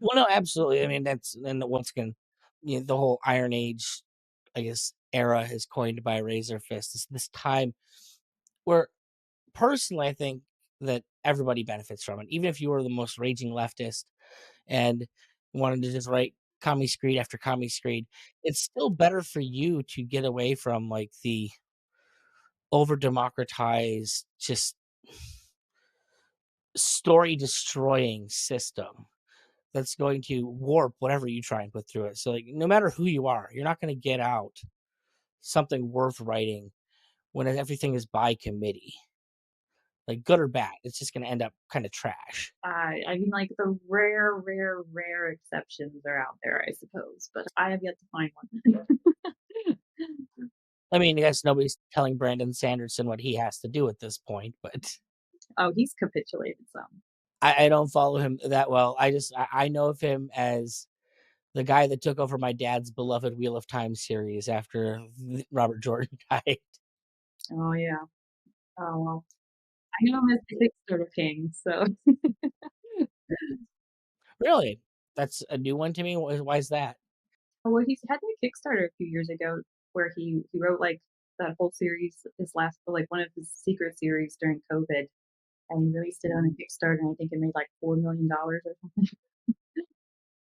Well, no, absolutely. I mean, that's and once again, the whole Iron Age, I guess, era is coined by RazörFist. It's this time where, personally, I think that everybody benefits from it. Even if you were the most raging leftist and wanted to just write commie screed after commie screed, it's still better for you to get away from like the over democratized, just story destroying system that's going to warp whatever you try and put through it. So, like, no matter who you are, you're not going to get out something worth writing when everything is by committee, like good or bad. It's just going to end up kind of trash. I mean, like, the rare exceptions are out there, I suppose, but I have yet to find one. I mean, I guess nobody's telling Brandon Sanderson what he has to do at this point, but Oh, he's capitulated some. I don't follow him that well. I know of him as the guy that took over my dad's beloved Wheel of Time series after Robert Jordan died. Oh, yeah. Oh, well. I know him as the Kickstarter king, so Really, that's a new one to me. Why is that? well, he's had that Kickstarter a few years ago where he wrote, like, that whole series, his last like, one of his secret series during COVID, and he released it on a Kickstarter, and I think it made, like, $4 million or something.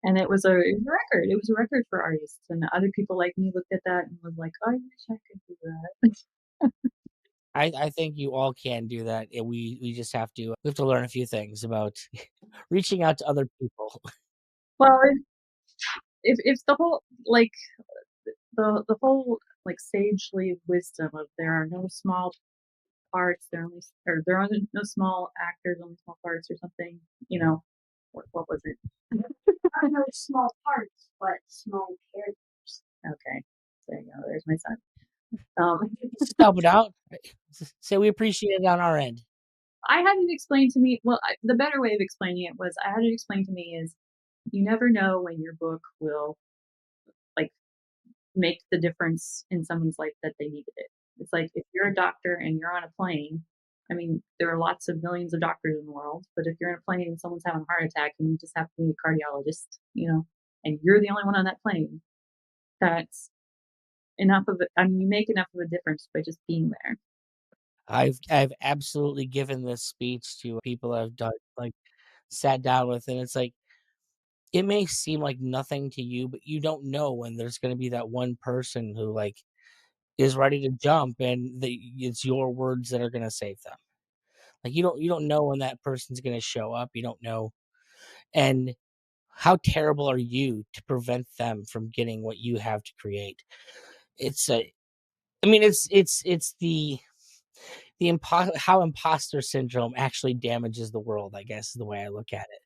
And it was a record. It was a record for artists, and other people like me looked at that and was like, "I wish I could do that." I think you all can do that. We just we have to learn a few things about reaching out to other people. Well, if the whole like the whole like sagely wisdom of there are no small parts, there are no small actors, only small parts or something. You know, what was it? Not no small parts, but small characters. Okay, there you go. There's my son. Um, Just help it out. Say we appreciate it on our end. I had it explained to me. Well, the better way of explaining it was I had it explained to me is you never know when your book will like make the difference in someone's life that they needed it. It's like if you're a doctor and you're on a plane, I mean, there are lots of millions of doctors in the world, but if you're in a plane and someone's having a heart attack and you just have to be a cardiologist, and you're the only one on that plane, that's enough of it. I mean, you make enough of a difference by just being there. I've absolutely given this speech to people I've done like sat down with, and it's like it may seem like nothing to you, but you don't know when there's going to be that one person who like is ready to jump, and it's your words that are going to save them. Like you don't know when that person's going to show up. You don't know, and how terrible are you to prevent them from getting what you have to create? It's a, I mean, it's how imposter syndrome actually damages the world. I guess is the way I look at it.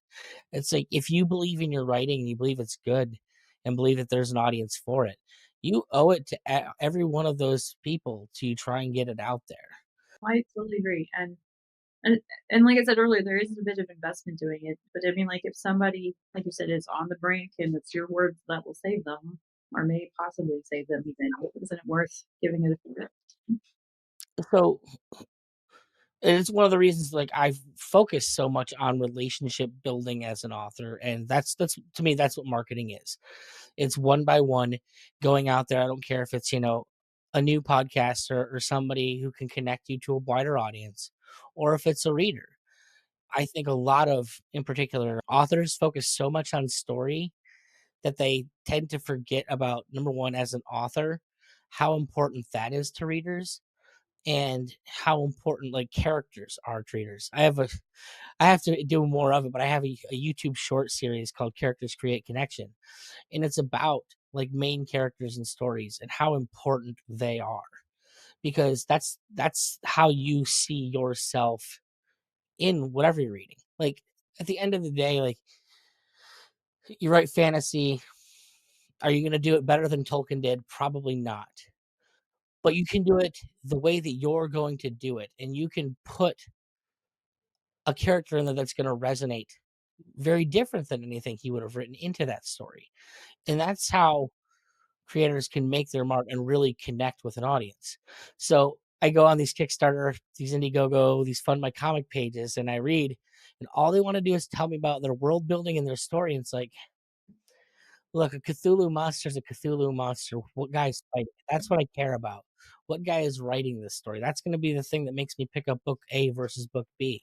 It's like if you believe in your writing and you believe it's good and believe that there's an audience for it, you owe it to every one of those people to try and get it out there. I totally agree. And and like I said earlier, there is a bit of investment doing it. But I mean, like if somebody, like you said, is on the brink and it's your words that will save them, or may possibly save them even, isn't it worth giving it a shot? So and it's one of the reasons like I've focused so much on relationship building as an author, and that's to me that's what marketing is. It's one by one going out there. I don't care if it's a new podcaster or somebody who can connect you to a wider audience, or if it's a reader. I think a lot of, in particular, authors focus so much on story that they tend to forget about number one as an author, how important that is to readers and how important like characters are to readers. I have to do more of it, but I have a YouTube short series called Characters Create Connection, and it's about like main characters and stories and how important they are because that's how you see yourself in whatever you're reading. Like at the end of the day, like you write fantasy, are you going to do it better than Tolkien did? Probably not. But you can do it the way that you're going to do it, and you can put a character in there that's going to resonate very different than anything he would have written into that story. And that's how creators can make their mark and really connect with an audience. So I go on these Kickstarter, these Indiegogo, these Fund My Comic pages, and I read and all they want to do is tell me about their world building and their story. And it's like, look, a Cthulhu monster is a Cthulhu monster. What guy's fighting? That's what I care about. What guy is writing this story? That's going to be the thing that makes me pick up book A versus book B.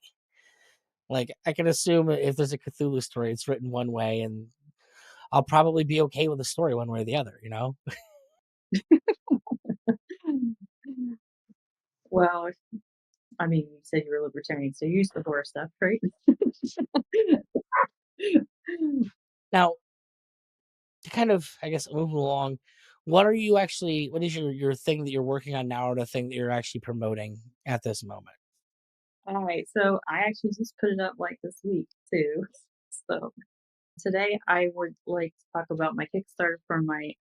Like, I can assume if there's a Cthulhu story, it's written one way, and I'll probably be okay with the story one way or the other, you know? Well, I mean, you said you were libertarian, so you used the horror stuff, right? Now, to kind of, I guess, move along, what is your thing that you're working on now, or the thing that you're actually promoting at this moment? All right, so I actually just put it up like this week too. So today I would like to talk about my Kickstarter for my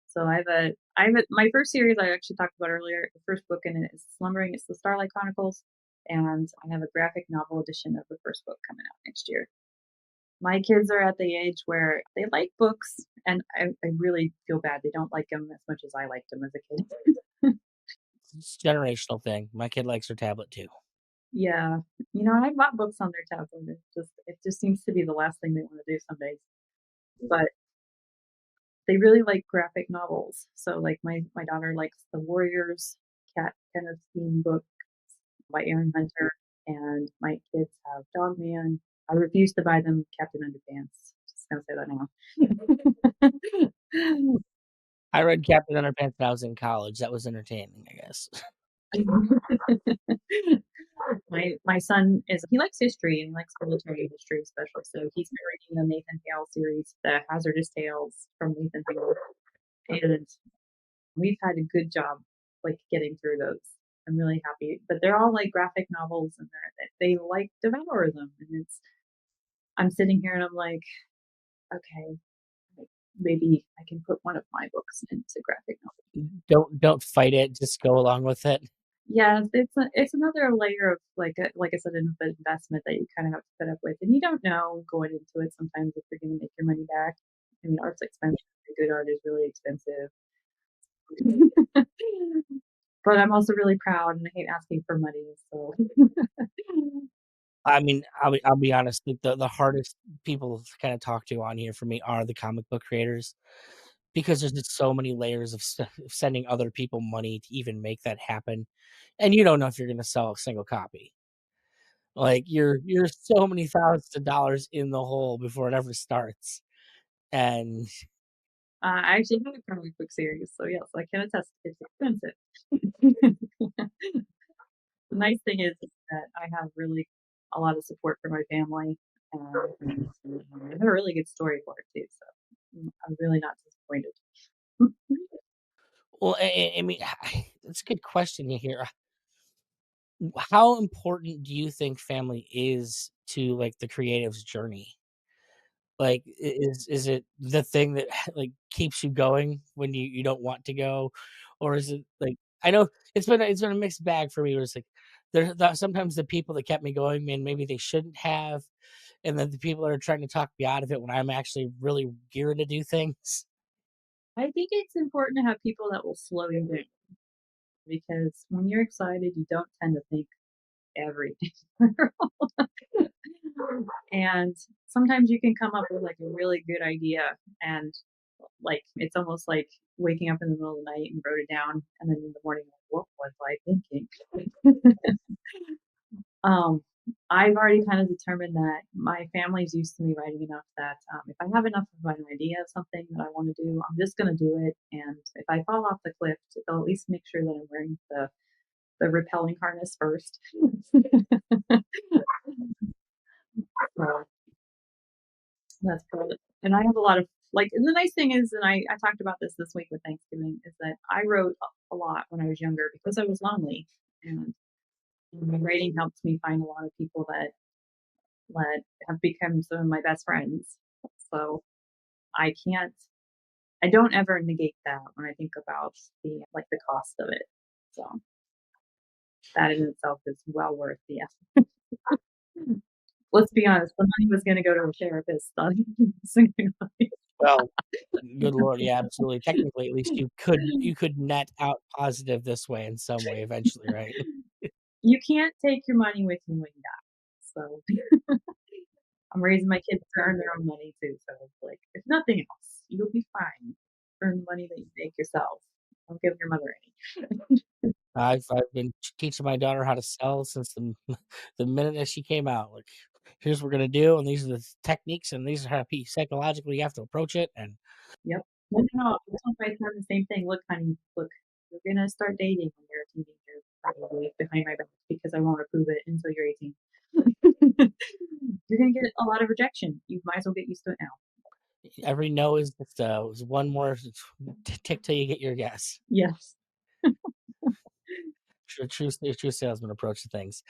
first series I actually talked about earlier. The first book in it is Slumbering. It's the Starlight Chronicles, and I have a graphic novel edition of the first book coming out next year. My kids are at the age where they like books, and I really feel bad they don't like them as much as I liked them as a kid. It's a generational thing. My kid likes her tablet too. Yeah, I bought books on their tablet. It just seems to be the last thing they want to do some days. But they really like graphic novels. So like my daughter likes the Warriors cat kind of theme book by Aaron Hunter, and my kids have Dogman. I refuse to buy them Captain Underpants. Just gonna say that now. I read Captain Underpants when I was in college. That was entertaining, I guess. My son he likes history and he likes military history especially. So he's been reading the Nathan Hale series, the Hazardous Tales from Nathan Hale, and we've had a good job like getting through those. I'm really happy, but they're all like graphic novels, and they like devour them, and it's I'm sitting here and I'm like, okay, like, maybe I can put one of my books into graphic novel. Don't fight it. Just go along with it. Yeah, it's another layer of like I said, an investment that you kind of have to put up with, and you don't know going into it sometimes if you're going to make your money back. I mean, art's expensive. Good art is really expensive. But I'm also really proud, and I hate asking for money. So I mean, I'll be honest. The hardest people to kind of talk to on here for me are the comic book creators, because there's just so many layers of sending other people money to even make that happen, and you don't know if you're going to sell a single copy. Like, you're so many thousands of dollars in the hole before it ever starts, and I actually have a comic book series, so yes, I can attest it's expensive. The nice thing is that I have really a lot of support from my family, and I have a really good story for it too. So I'm really not disappointed. well, I mean, it's a good question here. How important do you think family is to, like, the creative's journey? Like, is it the thing that, like, keeps you going when you don't want to go? Or is it, like, I know it's been a mixed bag for me where it's like, sometimes the people that kept me going, man, maybe they shouldn't have, and then the people that are trying to talk me out of it when I'm actually really geared to do things. I think it's important to have people that will slow you down because when you're excited, you don't tend to think everything. And sometimes you can come up with like a really good idea, and like it's almost like waking up in the middle of the night and wrote it down, and then in the morning, like, what was I thinking? um, I've already kind of determined that my family's used to me writing enough that if I have enough of an idea of something that I want to do, I'm just going to do it. And if I fall off the cliff, they'll at least make sure that I'm wearing the repelling harness first. So that's good. And I have a lot of like, and the nice thing is, and I talked about this week with Thanksgiving, is that I wrote a lot when I was younger because I was lonely, and my writing helped me find a lot of people that have become some of my best friends. So I can't, I don't ever negate that when I think about the cost of it. So that in itself is well worth the effort. Let's be honest, the money was going to go to a therapist. Well, good lord, yeah, absolutely. Technically, at least you could net out positive this way in some way eventually, right? You can't take your money with you when you die. So I'm raising my kids to earn their own money too, so it's like, if nothing else, you'll be fine. Earn the money that you make yourself. Don't give your mother any. I've been teaching my daughter how to sell since the the minute that she came out. Like, here's what we're gonna do, and these are the techniques, and these are how psychologically you have to approach it. And Yep. No, no, no, I tell my son the same thing. "Look, honey, look, you're gonna start dating when you're a teenager, probably behind my back because I won't approve it until you're 18. You're gonna get a lot of rejection. You might as well get used to it now." every no is one more tick till you get your yes. Yes. True salesman approach to things.